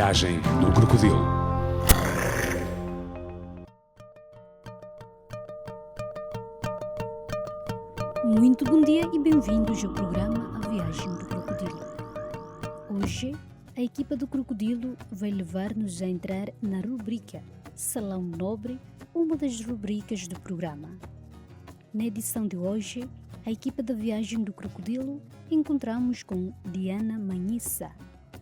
viagem do crocodilo. Muito bom dia e bem-vindos ao programa A Viagem do Crocodilo. Hoje, a equipa do Crocodilo vai levar-nos a entrar na rubrica Salão Nobre, uma das rubricas do programa. Na edição de hoje, a equipa da Viagem do Crocodilo encontramos com Diana Manhissa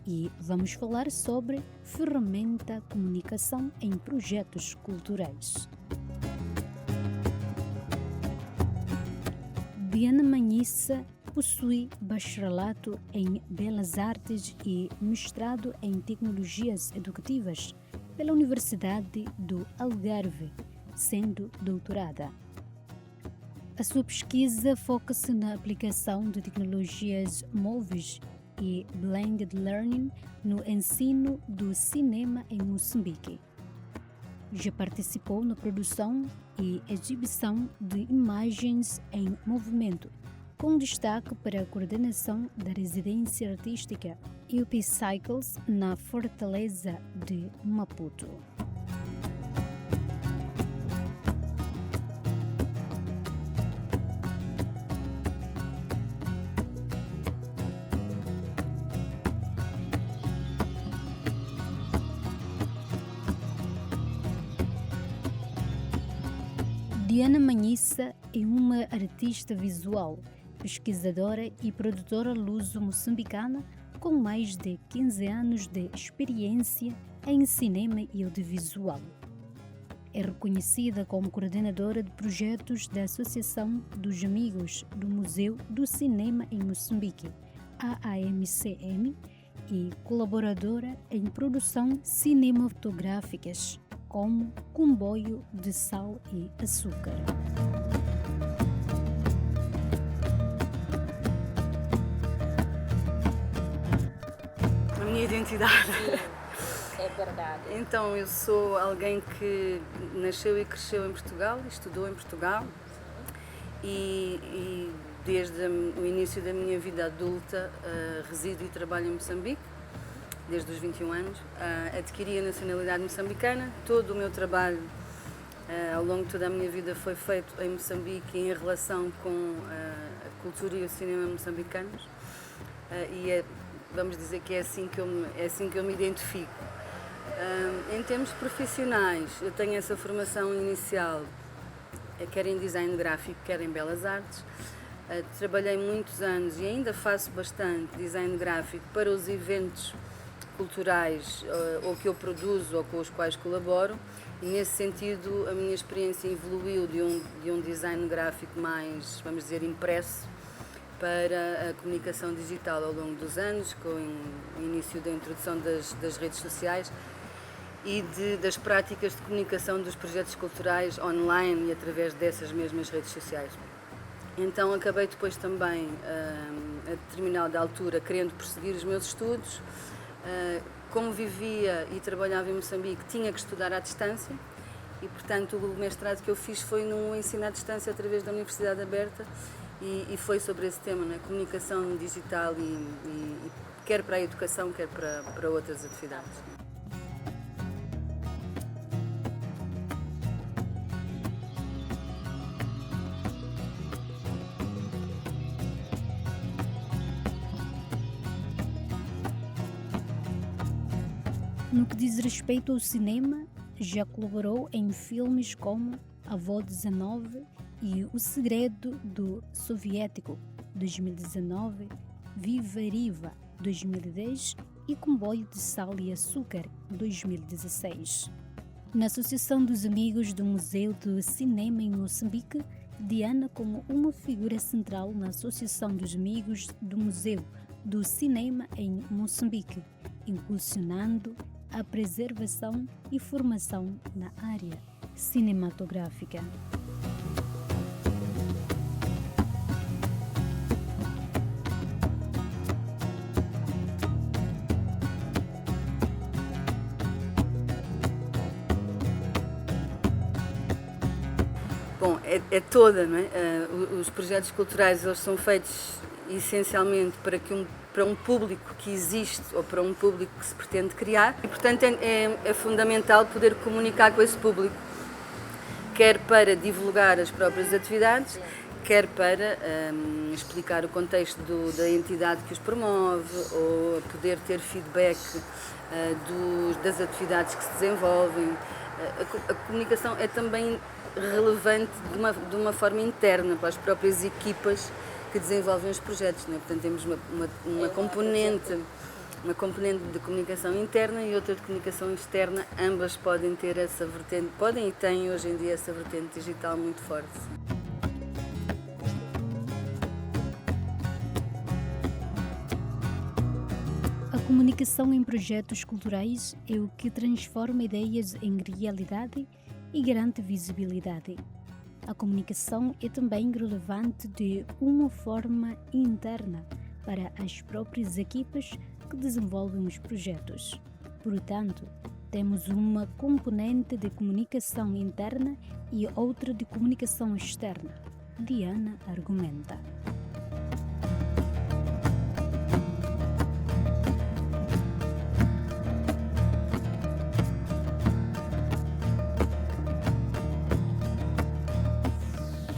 e vamos falar sobre ferramenta comunicação em projetos culturais. Diana Manhissa possui bacharelato em Belas Artes e mestrado em Tecnologias Educativas pela Universidade do Algarve, sendo doutorada. A sua pesquisa foca-se na aplicação de tecnologias móveis e blended learning no ensino do cinema em Moçambique. Já participou na produção e exibição de imagens em movimento, com destaque para a coordenação da residência artística UP Cycles na Fortaleza de Maputo. Diana Manhissa é uma artista visual, pesquisadora e produtora luso-moçambicana com mais de 15 anos de experiência em cinema e audiovisual. É reconhecida como coordenadora de projetos da Associação dos Amigos do Museu do Cinema em Moçambique, AAMCM, e colaboradora em produção cinematográficas, como Comboio de Sal e Açúcar. A minha identidade. Sim, é verdade. Então, eu sou alguém que nasceu e cresceu em Portugal, estudou em Portugal e desde o início da minha vida adulta resido e trabalho em Moçambique. Desde os 21 anos, adquiri a nacionalidade moçambicana. Todo o meu trabalho ao longo de toda a minha vida foi feito em Moçambique em relação com a cultura e o cinema moçambicanos vamos dizer que é assim que eu me identifico. Em termos profissionais, eu tenho essa formação inicial, quer em design gráfico, quer em belas artes. Trabalhei muitos anos e ainda faço bastante design gráfico para os eventos culturais ou que eu produzo ou com os quais colaboro, e nesse sentido a minha experiência evoluiu de um design gráfico mais, vamos dizer, impresso para a comunicação digital ao longo dos anos, com o início da introdução das redes sociais e das práticas de comunicação dos projetos culturais online e através dessas mesmas redes sociais. Então acabei depois também, a determinada altura, querendo prosseguir os meus estudos. Como vivia e trabalhava em Moçambique, tinha que estudar à distância e, portanto, o mestrado que eu fiz foi no ensino à distância através da Universidade Aberta e foi sobre esse tema, né? Comunicação digital e quer para a educação, quer para outras atividades. No que diz respeito ao cinema, já colaborou em filmes como Avó 19 e O Segredo do Soviético, 2019, Viva Riva, 2010 e Comboio de Sal e Açúcar, 2016. Na Associação dos Amigos do Museu do Cinema em Moçambique, Diana, como uma figura central na Associação dos Amigos do Museu do Cinema em Moçambique, impulsionando a preservação e formação na área cinematográfica. Bom, é toda, não é? Os projetos culturais eles são feitos essencialmente para um público que existe ou para um público que se pretende criar e, portanto, é fundamental poder comunicar com esse público, quer para divulgar as próprias atividades, quer para explicar o contexto da entidade que os promove ou poder ter feedback das atividades que se desenvolvem. A comunicação é também relevante de uma forma interna para as próprias equipas que desenvolvem os projetos, não é? Portanto, temos uma componente de comunicação interna e outra de comunicação externa, ambas podem ter essa vertente, podem e têm hoje em dia essa vertente digital muito forte. A comunicação em projetos culturais é o que transforma ideias em realidade e garante visibilidade. A comunicação é também relevante de uma forma interna para as próprias equipas que desenvolvem os projetos. Portanto, temos uma componente de comunicação interna e outra de comunicação externa. Diana argumenta.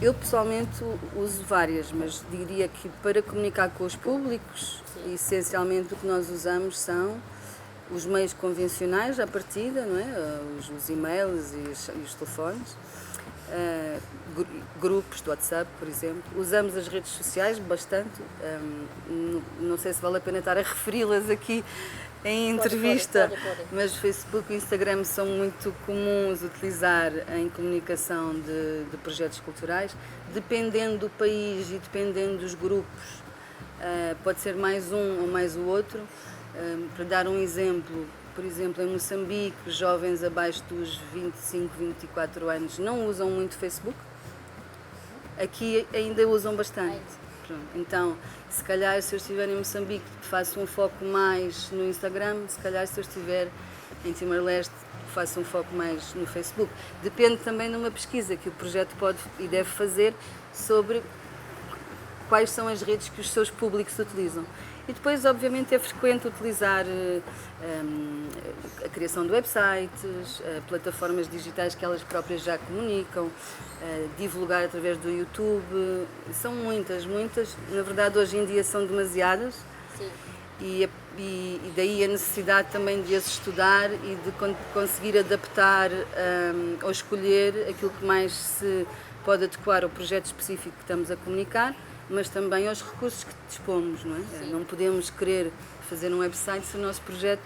Eu pessoalmente uso várias, mas diria que para comunicar com os públicos, essencialmente o que nós usamos são os meios convencionais à partida, não é? Os e-mails e os telefones, grupos do WhatsApp, por exemplo. Usamos as redes sociais bastante, não sei se vale a pena estar a referi-las aqui em entrevista, pode. mas Facebook e Instagram são muito comuns utilizar em comunicação de projetos culturais, dependendo do país e dependendo dos grupos, pode ser mais um ou mais o outro. Para dar um exemplo, por exemplo, em Moçambique, jovens abaixo dos 25, 24 anos não usam muito Facebook, aqui ainda usam bastante. Então, se calhar se eu estiver em Moçambique faço um foco mais no Instagram, se calhar se eu estiver em Timor-Leste faço um foco mais no Facebook. Depende também de uma pesquisa que o projeto pode e deve fazer sobre quais são as redes que os seus públicos utilizam. E depois, obviamente, é frequente utilizar a criação de websites, plataformas digitais que elas próprias já comunicam, divulgar através do YouTube. São muitas. Na verdade, hoje em dia são demasiadas. Sim. E daí a necessidade também de as estudar e de conseguir adaptar ou escolher aquilo que mais se pode adequar ao projeto específico que estamos a comunicar, mas também aos recursos que dispomos, não é? Sim. Não podemos querer fazer um website se o nosso projeto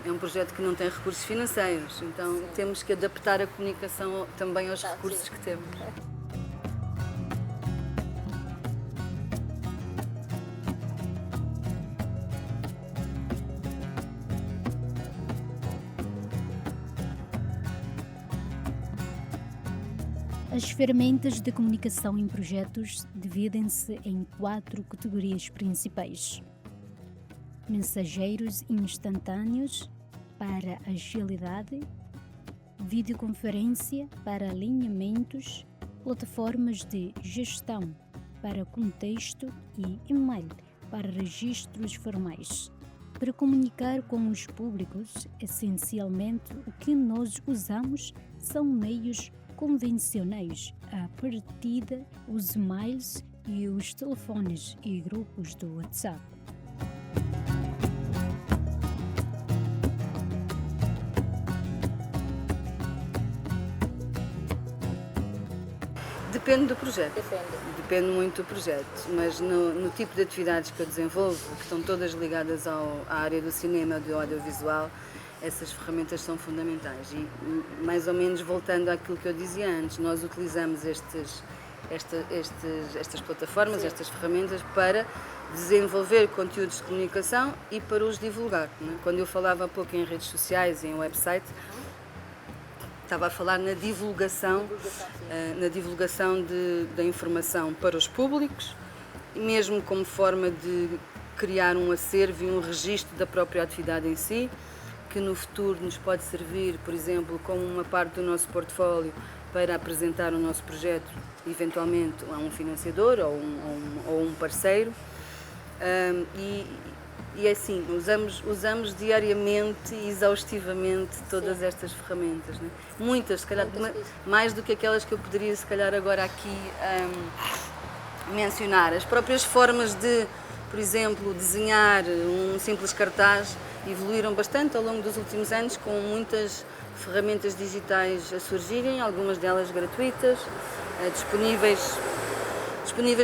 é um projeto que não tem recursos financeiros, então temos que adaptar a comunicação também aos recursos que temos. As ferramentas de comunicação em projetos dividem-se em 4 categorias principais: mensageiros instantâneos para agilidade, videoconferência para alinhamentos, plataformas de gestão para contexto e e-mail para registros formais. Para comunicar com os públicos, essencialmente o que nós usamos são meios convencionais, a partida, os e-mails e os telefones e grupos do WhatsApp. Depende do projeto. Depende Muito do projeto, mas no tipo de atividades que eu desenvolvo, que estão todas ligadas à área do cinema, do audiovisual, essas ferramentas são fundamentais. E mais ou menos voltando àquilo que eu dizia antes, nós utilizamos estas plataformas, estas ferramentas para desenvolver conteúdos de comunicação e para os divulgar, não é? Quando eu falava há pouco em redes sociais e em website, estava a falar na divulgação da informação para os públicos, mesmo como forma de criar um acervo e um registro da própria atividade em si, que no futuro nos pode servir, por exemplo, como uma parte do nosso portfólio para apresentar o nosso projeto, eventualmente, a um financiador ou um parceiro. E é assim, usamos diariamente e exaustivamente todas estas ferramentas, né? Muitas, se calhar, mais do que aquelas que eu poderia, se calhar, agora aqui mencionar. As próprias formas de, por exemplo, desenhar um simples cartaz evoluíram bastante ao longo dos últimos anos, com muitas ferramentas digitais a surgirem, algumas delas gratuitas, disponíveis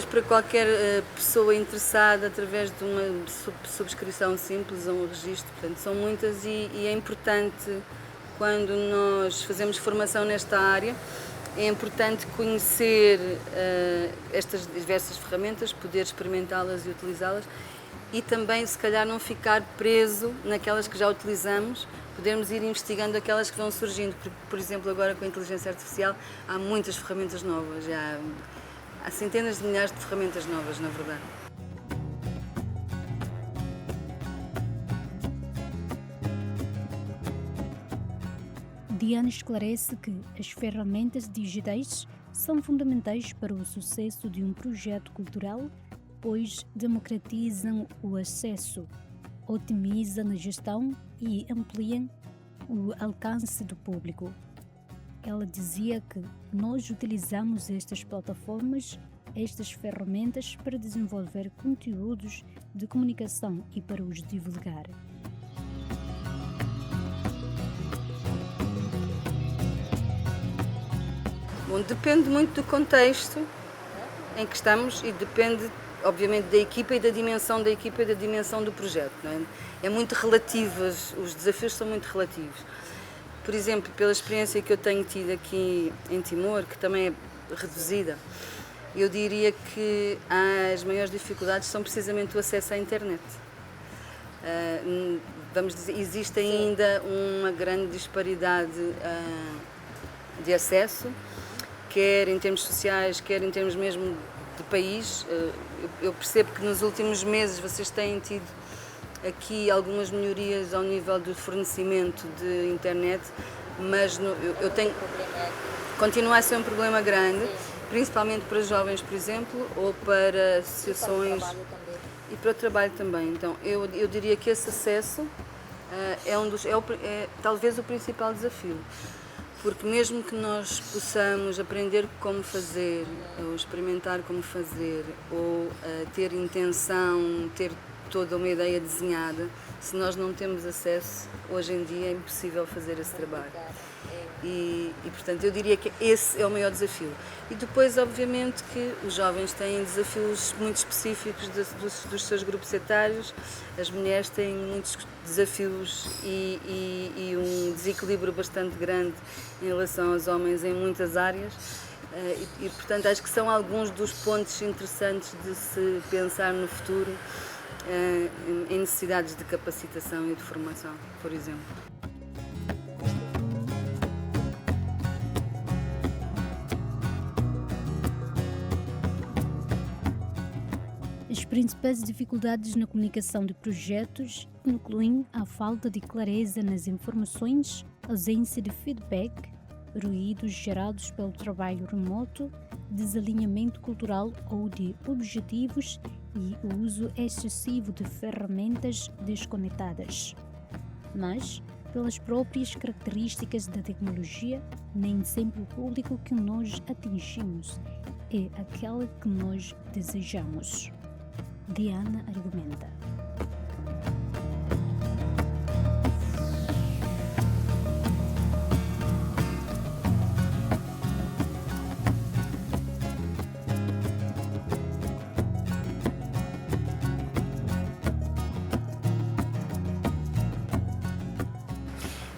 para qualquer pessoa interessada através de uma subscrição simples a um registro. Portanto, são muitas e é importante, quando nós fazemos formação nesta área, é importante conhecer estas diversas ferramentas, poder experimentá-las e utilizá-las e também, se calhar, não ficar preso naquelas que já utilizamos, podermos ir investigando aquelas que vão surgindo. Por exemplo, agora com a inteligência artificial há muitas ferramentas novas, há centenas de milhares de ferramentas novas, na verdade. Diana esclarece que as ferramentas digitais são fundamentais para o sucesso de um projeto cultural, pois democratizam o acesso, otimizam a gestão e ampliam o alcance do público. Ela dizia que nós utilizamos estas plataformas, estas ferramentas para desenvolver conteúdos de comunicação e para os divulgar. Bom, depende muito do contexto em que estamos e depende, obviamente, da equipa e da dimensão do projeto. Não é? É muito relativo, os desafios são muito relativos. Por exemplo, pela experiência que eu tenho tido aqui em Timor, que também é reduzida, eu diria que as maiores dificuldades são precisamente o acesso à internet. Vamos dizer, existe ainda uma grande disparidade de acesso, quer em termos sociais, quer em termos mesmo de país. Eu percebo que nos últimos meses vocês têm tido aqui algumas melhorias ao nível do fornecimento de internet, mas continua a ser um problema grande, principalmente para jovens, por exemplo, ou para associações e para o trabalho também. Então, eu diria que esse acesso é talvez o principal desafio, porque mesmo que nós possamos aprender como fazer, ou experimentar como fazer, ou ter intenção, ter toda uma ideia desenhada, se nós não temos acesso, hoje em dia é impossível fazer esse trabalho. E portanto, eu diria que esse é o maior desafio. E depois, obviamente, que os jovens têm desafios muito específicos dos seus grupos etários, as mulheres têm muitos desafios e um desequilíbrio bastante grande em relação aos homens em muitas áreas. E portanto, acho que são alguns dos pontos interessantes de se pensar no futuro, em necessidades de capacitação e de formação, por exemplo. As principais dificuldades na comunicação de projetos incluem a falta de clareza nas informações, ausência de feedback, ruídos gerados pelo trabalho remoto, desalinhamento cultural ou de objetivos e o uso excessivo de ferramentas desconectadas. Mas, pelas próprias características da tecnologia, nem sempre o público que nós atingimos é aquele que nós desejamos. Diana argumenta.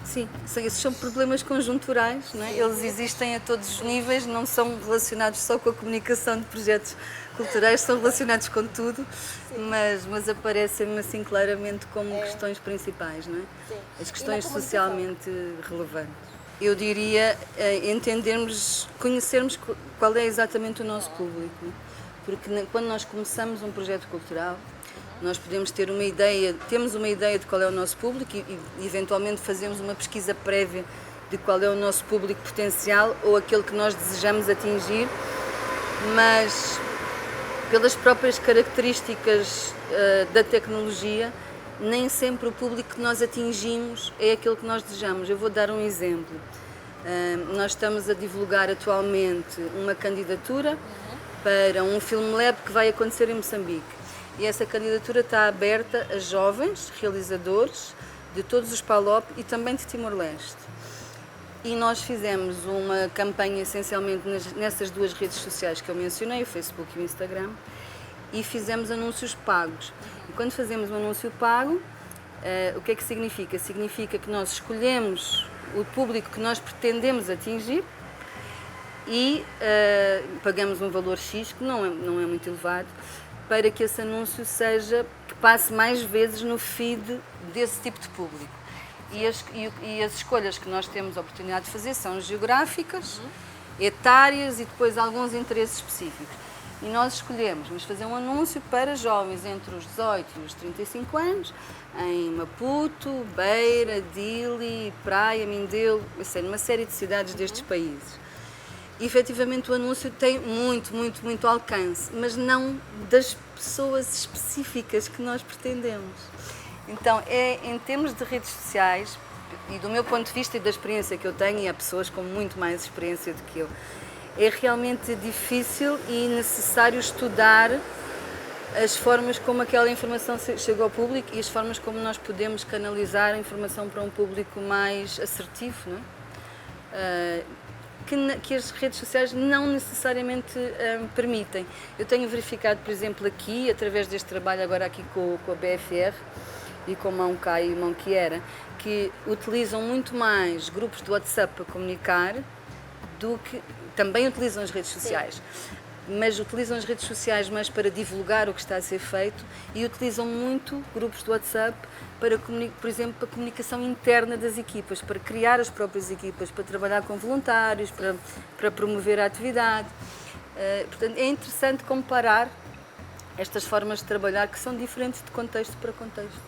Sim, esses são problemas conjunturais, não é? Eles existem a todos os níveis, não são relacionados só com a comunicação de projetos culturais, são relacionados com tudo, mas aparecem-me assim claramente como questões principais, não é? Sim. As questões socialmente relevantes. Eu diria conhecermos qual é exatamente o nosso público, porque quando nós começamos um projeto cultural, nós podemos temos uma ideia de qual é o nosso público e eventualmente fazemos uma pesquisa prévia de qual é o nosso público potencial ou aquele que nós desejamos atingir, mas pelas próprias características da tecnologia, nem sempre o público que nós atingimos é aquele que nós desejamos. Eu vou dar um exemplo. Nós estamos a divulgar atualmente uma candidatura para um Film Lab que vai acontecer em Moçambique. E essa candidatura está aberta a jovens realizadores de todos os PALOP e também de Timor-Leste. E nós fizemos uma campanha essencialmente nessas duas redes sociais que eu mencionei, o Facebook e o Instagram, e fizemos anúncios pagos. E quando fazemos um anúncio pago, o que é que significa? Significa que nós escolhemos o público que nós pretendemos atingir e pagamos um valor X, que não é muito elevado, para que esse anúncio que passe mais vezes no feed desse tipo de público. E as escolhas que nós temos a oportunidade de fazer são geográficas, etárias e depois alguns interesses específicos. E nós escolhemos, vamos fazer um anúncio para jovens entre os 18 e os 35 anos, em Maputo, Beira, Dili, Praia, Mindelo, numa série de cidades destes países. E, efetivamente, o anúncio tem muito alcance, mas não das pessoas específicas que nós pretendemos. Então, em termos de redes sociais, e do meu ponto de vista e da experiência que eu tenho, e há pessoas com muito mais experiência do que eu, é realmente difícil e necessário estudar as formas como aquela informação chega ao público e as formas como nós podemos canalizar a informação para um público mais assertivo, não é? Que as redes sociais não necessariamente permitem. Eu tenho verificado, por exemplo, aqui, através deste trabalho agora aqui com a BFR e com a Mão Cá e Mão Quiera, que utilizam muito mais grupos de WhatsApp para comunicar do que... Também utilizam as redes sociais. Sim. Mas utilizam as redes sociais mais para divulgar o que está a ser feito e utilizam muito grupos de WhatsApp para, por exemplo, para a comunicação interna das equipas, para criar as próprias equipas, para trabalhar com voluntários, para promover a atividade. Portanto, é interessante comparar estas formas de trabalhar que são diferentes de contexto para contexto.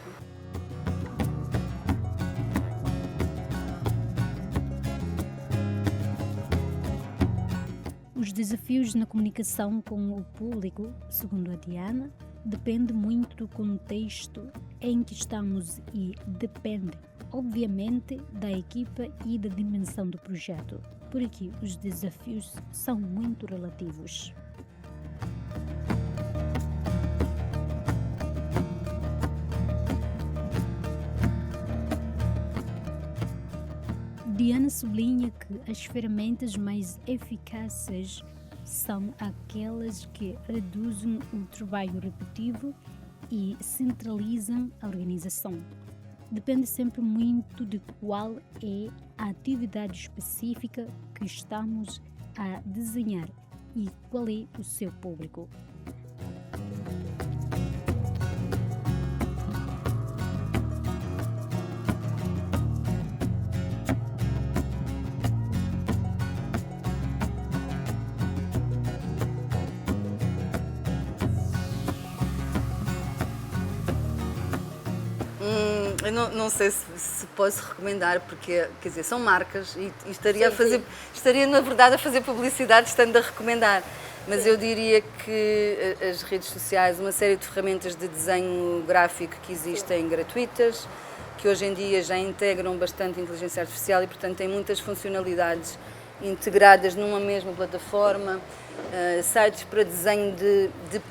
Os desafios na comunicação com o público, segundo a Diana, depende muito do contexto em que estamos e depende, obviamente, da equipa e da dimensão do projeto. Por aqui, os desafios são muito relativos. Diana sublinha que as ferramentas mais eficazes são aquelas que reduzem o trabalho repetitivo e centralizam a organização. Depende sempre muito de qual é a atividade específica que estamos a desenhar e qual é o seu público. Eu não sei se posso recomendar, porque, quer dizer, são marcas e estaria, na verdade, a fazer publicidade estando a recomendar. Mas eu diria que as redes sociais, uma série de ferramentas de desenho gráfico que existem gratuitas, que hoje em dia já integram bastante a inteligência artificial e, portanto, têm muitas funcionalidades integradas numa mesma plataforma, sites para desenho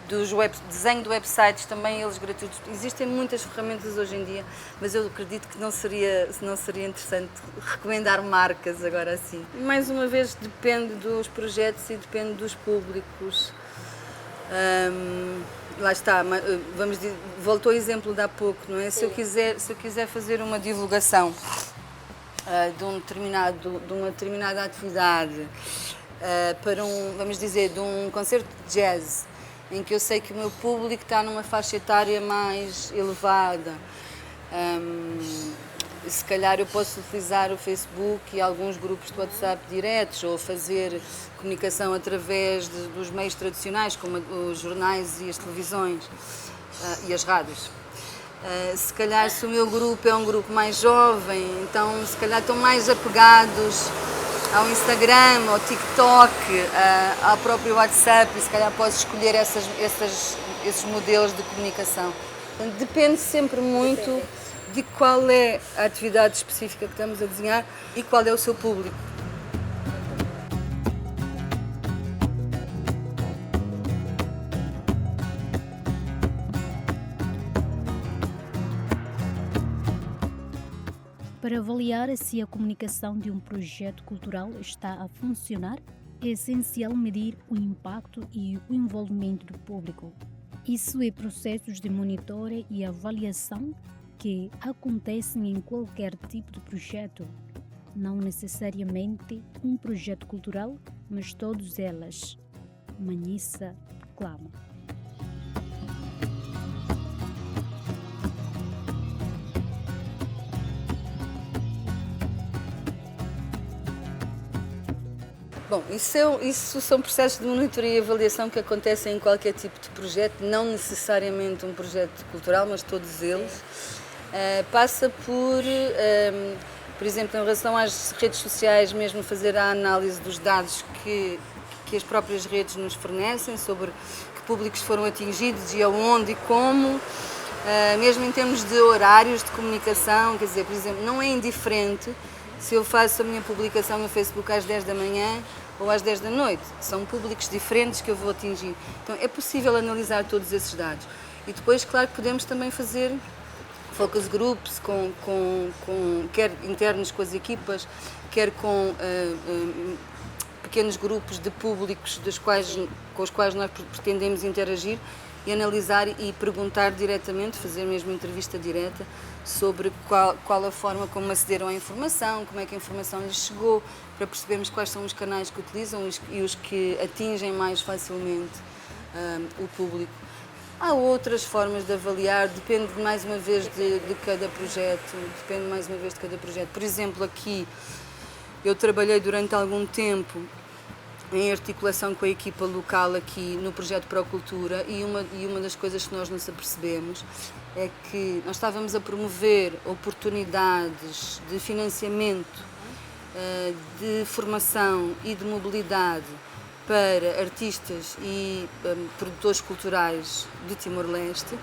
desenho de websites, também eles gratuitos. Existem muitas ferramentas hoje em dia, mas eu acredito que não seria interessante recomendar marcas agora assim. Mais uma vez, depende dos projetos e depende dos públicos. Lá está, voltou ao exemplo de há pouco, não é? Se eu quiser fazer uma divulgação de uma determinada atividade para vamos dizer, de um concerto de jazz, em que eu sei que o meu público está numa faixa etária mais elevada, se calhar eu posso utilizar o Facebook e alguns grupos de WhatsApp diretos ou fazer comunicação através dos meios tradicionais, como os jornais e as televisões e as rádios. Se calhar, se o meu grupo é um grupo mais jovem, então se calhar estão mais apegados ao Instagram, ao TikTok, ao próprio WhatsApp, e se calhar podes escolher esses modelos de comunicação. Portanto, depende sempre muito de qual é a atividade específica que estamos a desenhar e qual é o seu público. Para avaliar se a comunicação de um projeto cultural está a funcionar, é essencial medir o impacto e o envolvimento do público. Isso é processos de monitoragem e avaliação que acontecem em qualquer tipo de projeto, não necessariamente um projeto cultural, mas todas elas. Manissa proclama. Bom, isso são processos de monitoria e avaliação que acontecem em qualquer tipo de projeto, não necessariamente um projeto cultural, mas todos eles. Passa por exemplo, em relação às redes sociais, mesmo fazer a análise dos dados que as próprias redes nos fornecem sobre que públicos foram atingidos e aonde e como, mesmo em termos de horários de comunicação, quer dizer, por exemplo, não é indiferente se eu faço a minha publicação no Facebook às 10 da manhã ou às 10 da noite. São públicos diferentes que eu vou atingir. Então é possível analisar todos esses dados. E depois, claro, podemos também fazer focus groups, quer internos com as equipas, quer com pequenos grupos de públicos com os quais nós pretendemos interagir e analisar e perguntar diretamente, fazer mesmo entrevista direta sobre qual a forma como acederam à informação, como é que a informação lhes chegou, para percebermos quais são os canais que utilizam e os que atingem mais facilmente o público. Há outras formas de avaliar, depende mais uma vez de cada projeto, Por exemplo, aqui eu trabalhei durante algum tempo em articulação com a equipa local aqui no projeto Procultura e uma das coisas que nós nos apercebemos é que nós estávamos a promover oportunidades de financiamento, de formação e de mobilidade para artistas e produtores culturais de Timor-Leste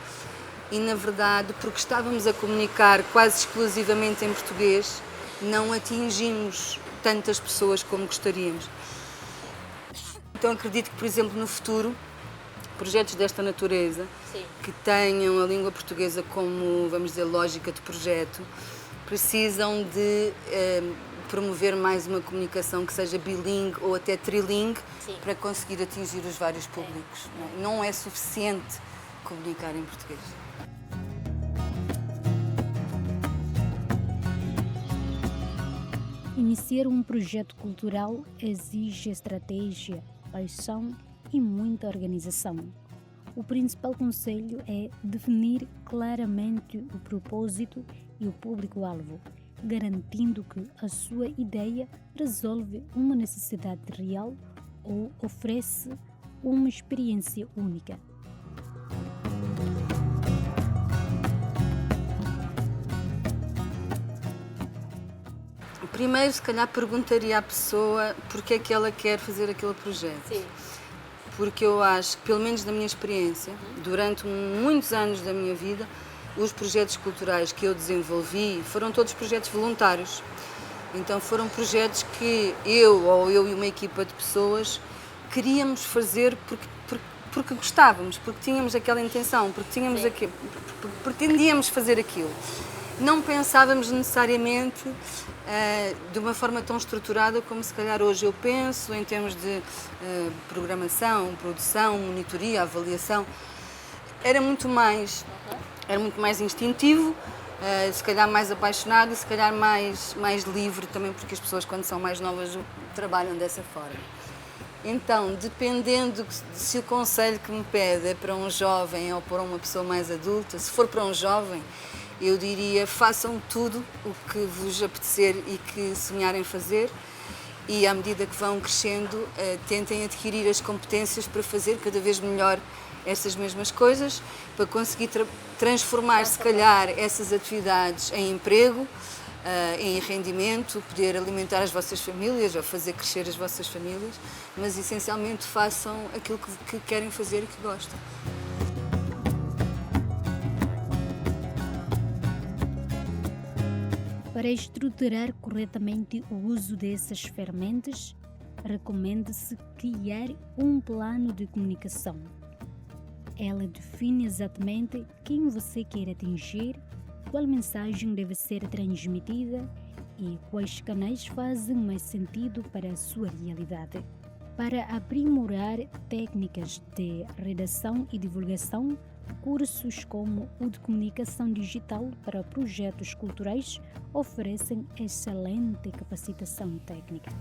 e, na verdade, porque estávamos a comunicar quase exclusivamente em português, não atingimos tantas pessoas como gostaríamos. Então acredito que, por exemplo, no futuro, projetos desta natureza, Sim. que tenham a língua portuguesa como, vamos dizer, lógica de projeto, precisam de promover mais uma comunicação que seja bilingue ou até trilingue, Sim. para conseguir atingir os vários públicos. Não é suficiente comunicar em português. Iniciar um projeto cultural exige estratégia, paixão e muita organização. O principal conselho é definir claramente o propósito e o público-alvo, garantindo que a sua ideia resolve uma necessidade real ou oferece uma experiência única. Primeiro, se calhar, perguntaria à pessoa porque é que ela quer fazer aquele projeto. Sim. Porque eu acho que, pelo menos na minha experiência, durante muitos anos da minha vida, os projetos culturais que eu desenvolvi foram todos projetos voluntários. Então foram projetos que eu e uma equipa de pessoas queríamos fazer porque gostávamos, porque tínhamos aquela intenção, porque pretendíamos fazer aquilo. Não pensávamos necessariamente de uma forma tão estruturada como se calhar hoje eu penso, em termos de programação, produção, monitoria, avaliação. Era muito mais instintivo, se calhar mais apaixonado e se calhar mais livre também, porque as pessoas quando são mais novas trabalham dessa forma. Então, dependendo se o conselho que me pede é para um jovem ou para uma pessoa mais adulta, se for para um jovem, eu diria, façam tudo o que vos apetecer e que sonharem fazer e, à medida que vão crescendo, tentem adquirir as competências para fazer cada vez melhor essas mesmas coisas, para conseguir transformar, se calhar, essas atividades em emprego em rendimento, poder alimentar as vossas famílias ou fazer crescer as vossas famílias, mas essencialmente façam aquilo que querem fazer e que gostam. Para estruturar corretamente o uso dessas ferramentas, recomenda-se criar um plano de comunicação. Ela define exatamente quem você quer atingir, qual mensagem deve ser transmitida e quais canais fazem mais sentido para a sua realidade. Para aprimorar técnicas de redação e divulgação, cursos como o de comunicação digital para projetos culturais oferecem excelente capacitação técnica.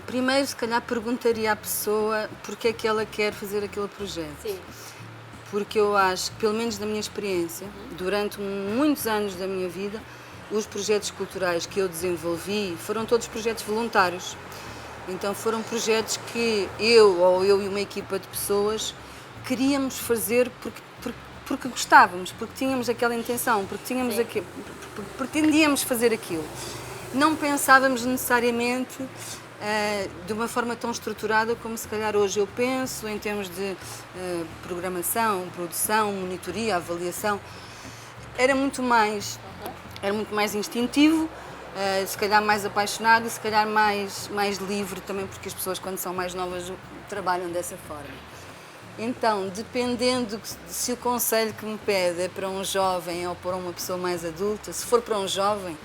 Primeiro, se calhar, perguntaria à pessoa porque é que ela quer fazer aquele projeto. Sim. Porque eu acho que, pelo menos na minha experiência, durante muitos anos da minha vida, os projetos culturais que eu desenvolvi foram todos projetos voluntários. Então foram projetos que eu e uma equipa de pessoas queríamos fazer porque gostávamos, porque tínhamos aquela intenção, porque pretendíamos fazer aquilo. Não pensávamos necessariamente de uma forma tão estruturada como se calhar hoje eu penso, em termos de programação, produção, monitoria, avaliação. Era muito mais instintivo, se calhar mais apaixonado e se calhar mais livre também, porque as pessoas quando são mais novas trabalham dessa forma. Então, dependendo se o conselho que me pede é para um jovem ou para uma pessoa mais adulta, se for para um jovem,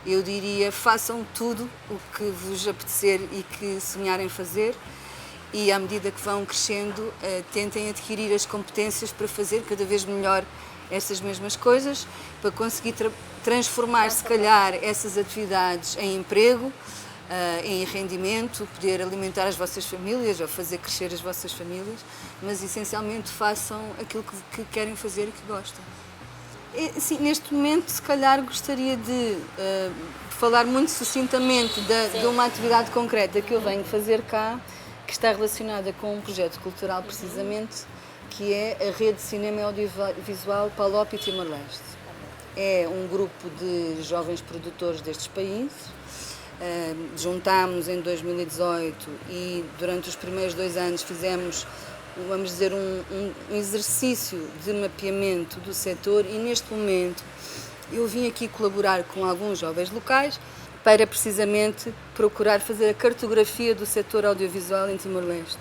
eu diria, façam tudo o que vos apetecer e que sonharem fazer e, à medida que vão crescendo, tentem adquirir as competências para fazer cada vez melhor essas mesmas coisas, para conseguir transformar, se calhar, essas atividades em emprego, em rendimento, poder alimentar as vossas famílias ou fazer crescer as vossas famílias, mas, essencialmente, façam aquilo que querem fazer e que gostam. Sim, neste momento, se calhar, gostaria de falar muito sucintamente de uma atividade concreta que eu venho fazer cá, que está relacionada com um projeto cultural, precisamente, que é a Rede de Cinema e Audiovisual PALOP e Timor-Leste. É um grupo de jovens produtores destes países. Juntámos em 2018 e durante os primeiros 2 anos fizemos, vamos dizer, um exercício de mapeamento do setor e neste momento eu vim aqui colaborar com alguns jovens locais para precisamente procurar fazer a cartografia do setor audiovisual em Timor-Leste.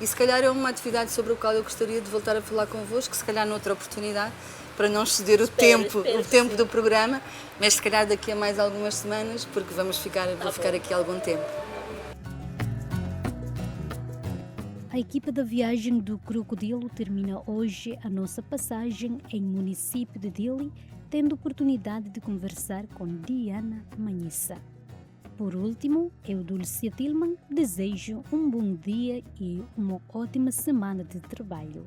E se calhar é uma atividade sobre a qual eu gostaria de voltar a falar convosco, se calhar noutra oportunidade, para não exceder o tempo do programa, mas se calhar daqui a mais algumas semanas, porque vou ficar aqui algum tempo. A equipa da viagem do Crocodilo termina hoje a nossa passagem em município de Dili, tendo oportunidade de conversar com Diana Manhissa. Por último, eu, Dulcia Tillman, desejo um bom dia e uma ótima semana de trabalho.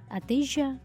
Até já!